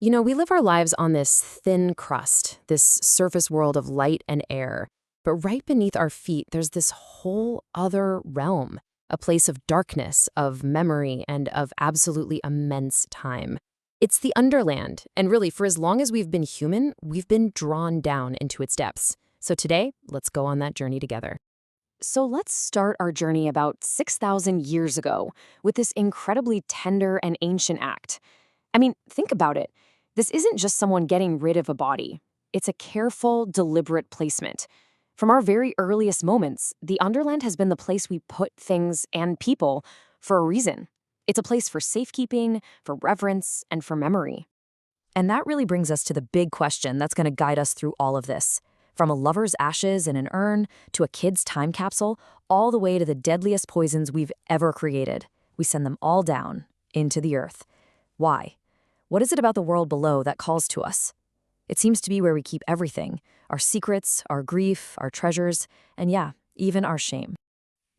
We live our lives on this thin crust, this surface world of light and air. But right beneath our feet, there's this whole other realm, a place of darkness, of memory, and of absolutely immense time. It's the Underland, and really, for as long as we've been human, we've been drawn down into its depths. So today, let's go on that journey together. So let's start our journey about 6,000 years ago with this incredibly tender and ancient act. I mean, think about it. This isn't just someone getting rid of a body. It's a careful, deliberate placement. From our very earliest moments, the Underland has been the place we put things and people for a reason. It's a place for safekeeping, for reverence, and for memory. And that really brings us to the big question that's going to guide us through all of this. From a lover's ashes in an urn to a kid's time capsule, all the way to the deadliest poisons we've ever created. We send them all down into the earth. Why? What is it about the world below that calls to us? It seems to be where we keep everything, our secrets, our grief, our treasures, and yeah, even our shame.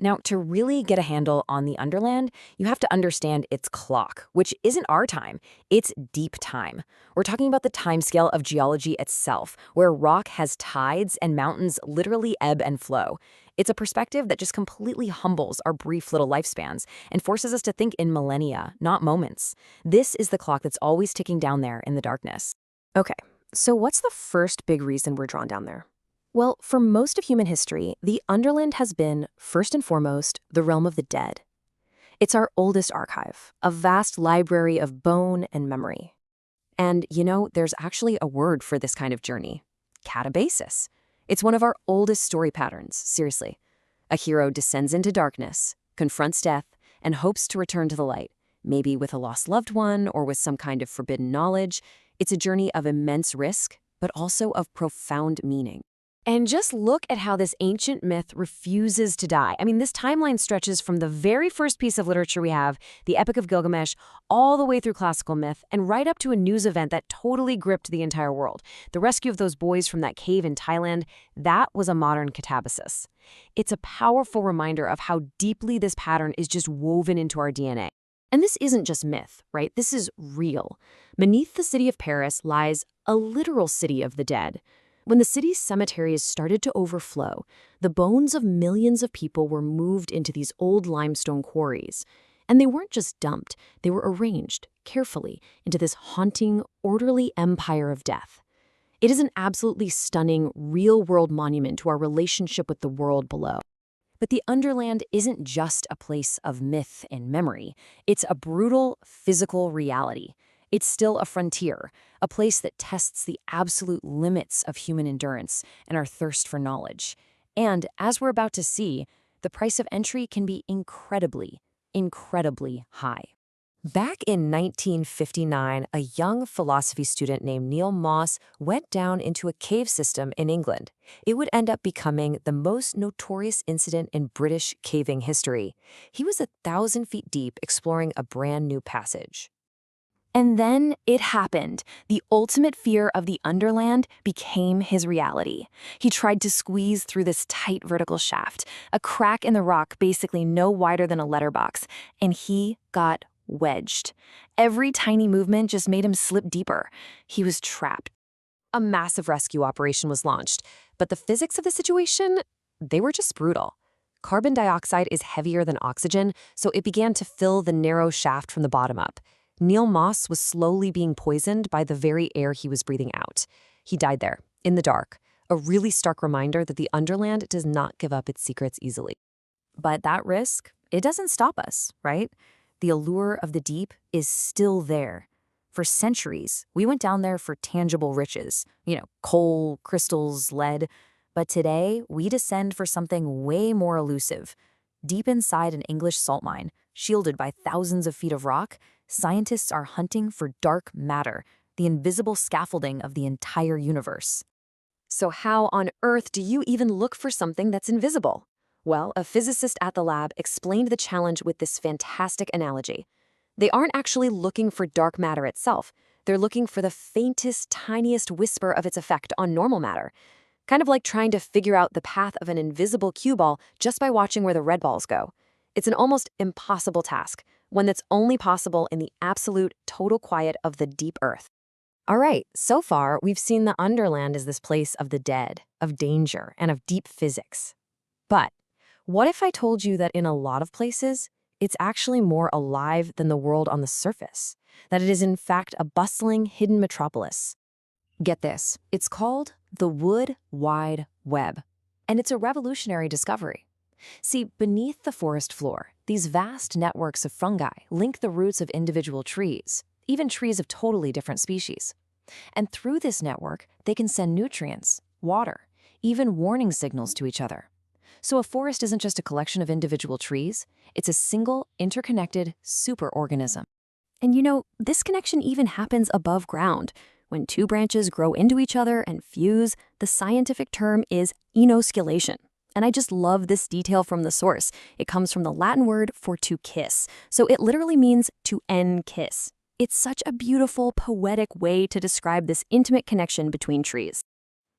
Now, to really get a handle on the Underland, you have to understand its clock, which isn't our time, it's deep time. We're talking about the timescale of geology itself, where rock has tides and mountains literally ebb and flow. It's a perspective that just completely humbles our brief little lifespans and forces us to think in millennia, not moments. This is the clock that's always ticking down there in the darkness. Okay, so what's the first big reason we're drawn down there? Well, for most of human history, the Underland has been, first and foremost, the realm of the dead. It's our oldest archive, a vast library of bone and memory. And, there's actually a word for this kind of journey: catabasis. It's one of our oldest story patterns, seriously. A hero descends into darkness, confronts death, and hopes to return to the light, maybe with a lost loved one or with some kind of forbidden knowledge. It's a journey of immense risk, but also of profound meaning. And just look at how this ancient myth refuses to die. I mean, this timeline stretches from the very first piece of literature we have, the Epic of Gilgamesh, all the way through classical myth, and right up to a news event that totally gripped the entire world. The rescue of those boys from that cave in Thailand, that was a modern catabasis. It's a powerful reminder of how deeply this pattern is just woven into our DNA. And this isn't just myth, right? This is real. Beneath the city of Paris lies a literal city of the dead. When the city's cemeteries started to overflow, the bones of millions of people were moved into these old limestone quarries. And they weren't just dumped, they were arranged carefully into this haunting, orderly empire of death. It is an absolutely stunning, real-world monument to our relationship with the world below. But the Underland isn't just a place of myth and memory. It's a brutal, physical reality. It's still a frontier, a place that tests the absolute limits of human endurance and our thirst for knowledge. And, as we're about to see, the price of entry can be incredibly, incredibly high. Back in 1959, a young philosophy student named Neil Moss went down into a cave system in England. It would end up becoming the most notorious incident in British caving history. He was 1,000 feet deep exploring a brand new passage. And then it happened. The ultimate fear of the Underland became his reality. He tried to squeeze through this tight vertical shaft, a crack in the rock basically no wider than a letterbox, and he got wedged. Every tiny movement just made him slip deeper. He was trapped. A massive rescue operation was launched, but the physics of the situation, they were just brutal. Carbon dioxide is heavier than oxygen, so it began to fill the narrow shaft from the bottom up. Neil Moss was slowly being poisoned by the very air he was breathing out. He died there, in the dark, a really stark reminder that the Underland does not give up its secrets easily. But that risk, it doesn't stop us, right? The allure of the deep is still there. For centuries, we went down there for tangible riches, coal, crystals, lead. But today, we descend for something way more elusive. Deep inside an English salt mine, shielded by thousands of feet of rock, scientists are hunting for dark matter, the invisible scaffolding of the entire universe. So how on earth do you even look for something that's invisible? Well, a physicist at the lab explained the challenge with this fantastic analogy. They aren't actually looking for dark matter itself. They're looking for the faintest, tiniest whisper of its effect on normal matter. Kind of like trying to figure out the path of an invisible cue ball just by watching where the red balls go. It's an almost impossible task, one that's only possible in the absolute, total quiet of the deep earth. All right, so far we've seen the Underland as this place of the dead, of danger, and of deep physics. But what if I told you that in a lot of places, it's actually more alive than the world on the surface? That it is in fact a bustling, hidden metropolis? Get this, it's called the Wood Wide Web, and it's a revolutionary discovery. See, beneath the forest floor, these vast networks of fungi link the roots of individual trees, even trees of totally different species. And through this network, they can send nutrients, water, even warning signals to each other. So a forest isn't just a collection of individual trees, it's a single, interconnected superorganism. And this connection even happens above ground. When two branches grow into each other and fuse, the scientific term is enosculation. And I just love this detail from the source. It comes from the Latin word for to kiss, so it literally means to kiss. It's such a beautiful, poetic way to describe this intimate connection between trees.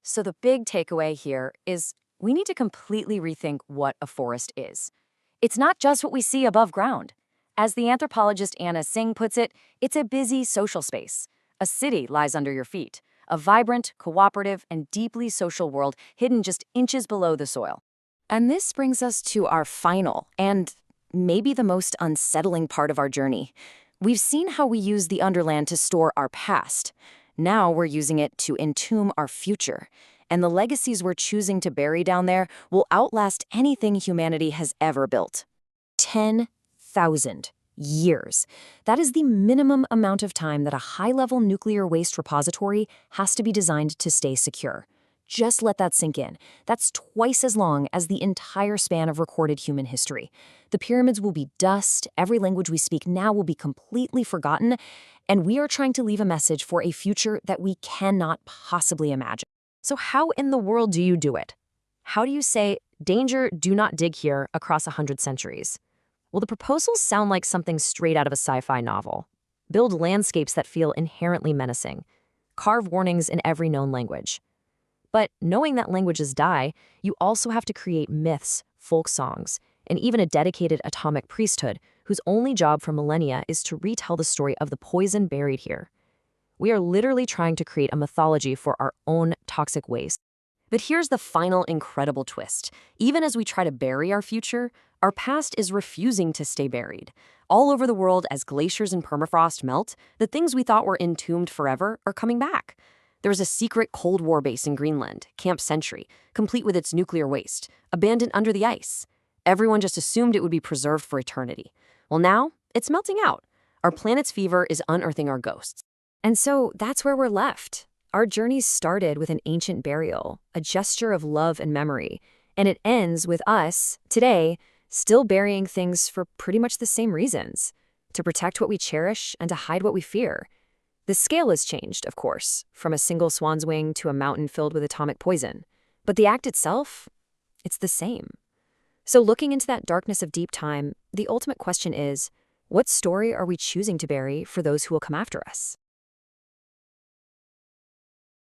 So the big takeaway here is we need to completely rethink what a forest is. It's not just what we see above ground. As the anthropologist Anna Singh puts it, it's a busy social space. A city lies under your feet, a vibrant, cooperative, and deeply social world hidden just inches below the soil. And this brings us to our final, and maybe the most unsettling part of our journey. We've seen how we use the Underland to store our past. Now we're using it to entomb our future. And the legacies we're choosing to bury down there will outlast anything humanity has ever built. 10,000 years. That is the minimum amount of time that a high-level nuclear waste repository has to be designed to stay secure. Just let that sink in. That's twice as long as the entire span of recorded human history. The pyramids will be dust, every language we speak now will be completely forgotten, and we are trying to leave a message for a future that we cannot possibly imagine. So how in the world do you do it? How do you say, danger, do not dig here, across 100 centuries? Well, the proposals sound like something straight out of a sci-fi novel. Build landscapes that feel inherently menacing. Carve warnings in every known language. But knowing that languages die, you also have to create myths, folk songs, and even a dedicated atomic priesthood whose only job for millennia is to retell the story of the poison buried here. We are literally trying to create a mythology for our own toxic waste. But here's the final incredible twist. Even as we try to bury our future, our past is refusing to stay buried. All over the world, as glaciers and permafrost melt, the things we thought were entombed forever are coming back. There's a secret Cold War base in Greenland, Camp Sentry, complete with its nuclear waste, abandoned under the ice. Everyone just assumed it would be preserved for eternity. Well, now, it's melting out. Our planet's fever is unearthing our ghosts. And so that's where we're left. Our journey started with an ancient burial, a gesture of love and memory, and it ends with us, today, still burying things for pretty much the same reasons, to protect what we cherish and to hide what we fear. The scale has changed, of course, from a single swan's wing to a mountain filled with atomic poison. But the act itself, it's the same. So looking into that darkness of deep time, the ultimate question is, what story are we choosing to bury for those who will come after us?